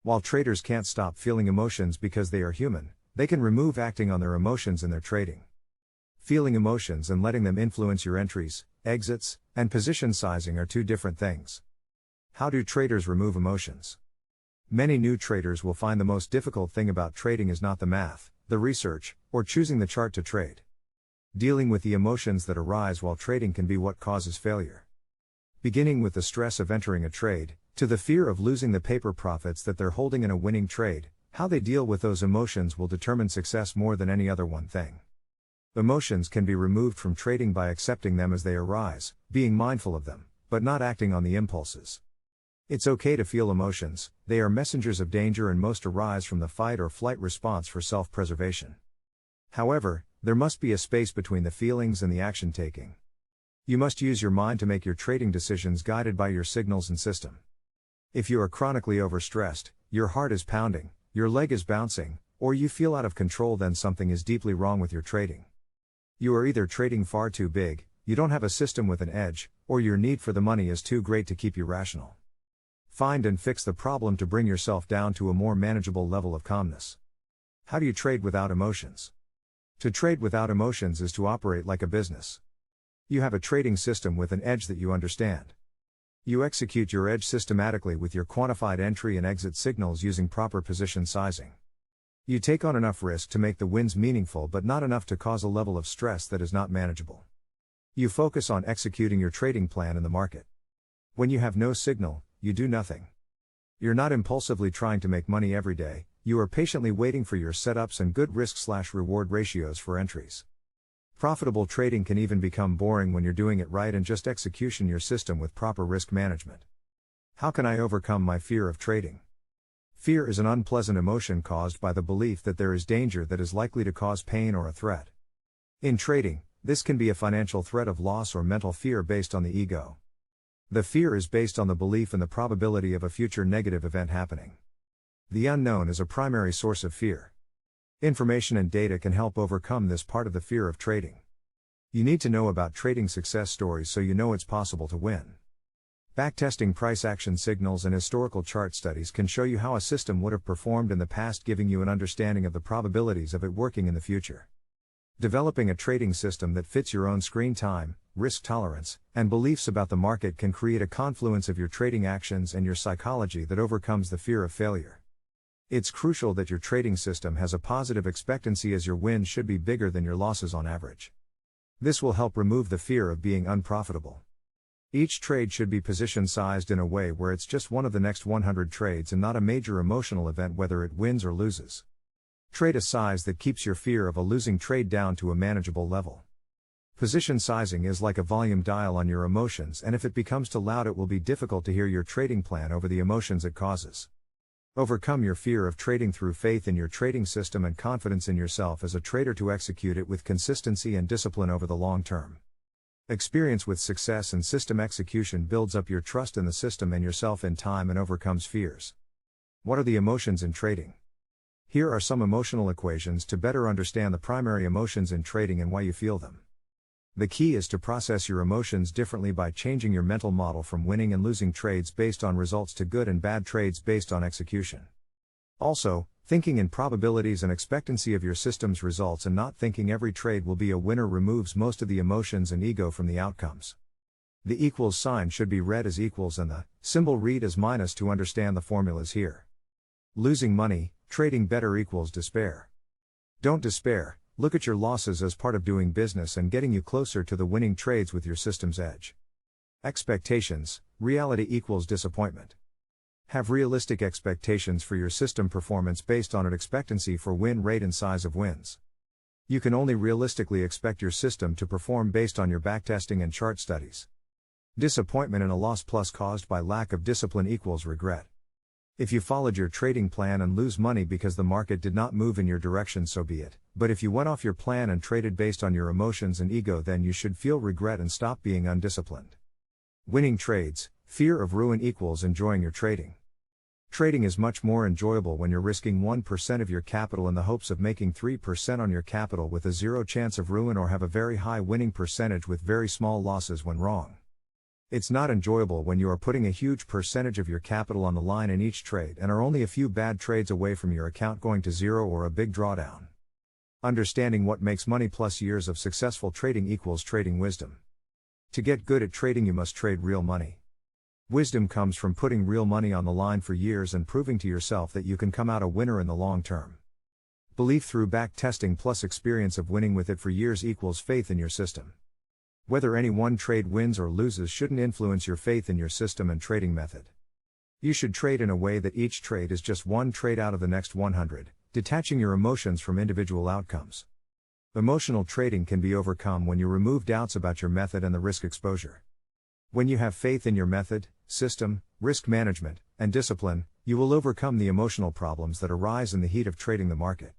While traders can't stop feeling emotions because they are human, they can remove acting on their emotions in their trading. Feeling emotions and letting them influence your entries, exits, and position sizing are two different things. How do traders remove emotions? Many new traders will find the most difficult thing about trading is not the math, the research, or choosing the chart to trade. Dealing with the emotions that arise while trading can be what causes failure. Beginning with the stress of entering a trade, to the fear of losing the paper profits that they're holding in a winning trade, how they deal with those emotions will determine success more than any other one thing. Emotions can be removed from trading by accepting them as they arise, being mindful of them, but not acting on the impulses. It's okay to feel emotions, they are messengers of danger and most arise from the fight or flight response for self-preservation. However, there must be a space between the feelings and the action taking. You must use your mind to make your trading decisions guided by your signals and system. If you are chronically overstressed, your heart is pounding, your leg is bouncing, or you feel out of control, then something is deeply wrong with your trading. You are either trading far too big, you don't have a system with an edge, or your need for the money is too great to keep you rational. Find and fix the problem to bring yourself down to a more manageable level of calmness. How do you trade without emotions? To trade without emotions is to operate like a business. You have a trading system with an edge that you understand. You execute your edge systematically with your quantified entry and exit signals using proper position sizing. You take on enough risk to make the wins meaningful but not enough to cause a level of stress that is not manageable. You focus on executing your trading plan in the market. When you have no signal, you do nothing. You're not impulsively trying to make money every day, you are patiently waiting for your setups and good risk/reward ratios for entries. Profitable trading can even become boring when you're doing it right and just execution your system with proper risk management. How can I overcome my fear of trading? Fear is an unpleasant emotion caused by the belief that there is danger that is likely to cause pain or a threat. In trading, this can be a financial threat of loss or mental fear based on the ego. The fear is based on the belief in the probability of a future negative event happening. The unknown is a primary source of fear. Information and data can help overcome this part of the fear of trading. You need to know about trading success stories so you know it's possible to win. Backtesting price action signals and historical chart studies can show you how a system would have performed in the past, giving you an understanding of the probabilities of it working in the future. Developing a trading system that fits your own screen time, risk tolerance, and beliefs about the market can create a confluence of your trading actions and your psychology that overcomes the fear of failure. It's crucial that your trading system has a positive expectancy, as your wins should be bigger than your losses on average. This will help remove the fear of being unprofitable. Each trade should be position sized in a way where it's just one of the next 100 trades and not a major emotional event whether it wins or loses. Trade a size that keeps your fear of a losing trade down to a manageable level. Position sizing is like a volume dial on your emotions, and if it becomes too loud it will be difficult to hear your trading plan over the emotions it causes. Overcome your fear of trading through faith in your trading system and confidence in yourself as a trader to execute it with consistency and discipline over the long term. Experience with success and system execution builds up your trust in the system and yourself in time and overcomes fears. What are the emotions in trading? Here are some emotional equations to better understand the primary emotions in trading and why you feel them. The key is to process your emotions differently by changing your mental model from winning and losing trades based on results to good and bad trades based on execution. Also, thinking in probabilities and expectancy of your system's results and not thinking every trade will be a winner removes most of the emotions and ego from the outcomes. The equals sign should be read as equals and the symbol read as minus to understand the formulas here. Losing money, trading better equals despair. Don't despair, look at your losses as part of doing business and getting you closer to the winning trades with your system's edge. Expectations, reality equals disappointment. Have realistic expectations for your system performance based on an expectancy for win rate and size of wins. You can only realistically expect your system to perform based on your backtesting and chart studies. Disappointment and a loss plus caused by lack of discipline equals regret. If you followed your trading plan and lose money because the market did not move in your direction, so be it. But if you went off your plan and traded based on your emotions and ego, then you should feel regret and stop being undisciplined. Winning trades, fear of ruin equals enjoying your trading. Trading is much more enjoyable when you're risking 1% of your capital in the hopes of making 3% on your capital with a zero chance of ruin, or have a very high winning percentage with very small losses when wrong. It's not enjoyable when you are putting a huge percentage of your capital on the line in each trade and are only a few bad trades away from your account going to zero or a big drawdown. Understanding what makes money plus years of successful trading equals trading wisdom. To get good at trading, you must trade real money. Wisdom comes from putting real money on the line for years and proving to yourself that you can come out a winner in the long term. Belief through back testing plus experience of winning with it for years equals faith in your system. Whether any one trade wins or loses shouldn't influence your faith in your system and trading method. You should trade in a way that each trade is just one trade out of the next 100, detaching your emotions from individual outcomes. Emotional trading can be overcome when you remove doubts about your method and the risk exposure. When you have faith in your method, system, risk management, and discipline, you will overcome the emotional problems that arise in the heat of trading the market.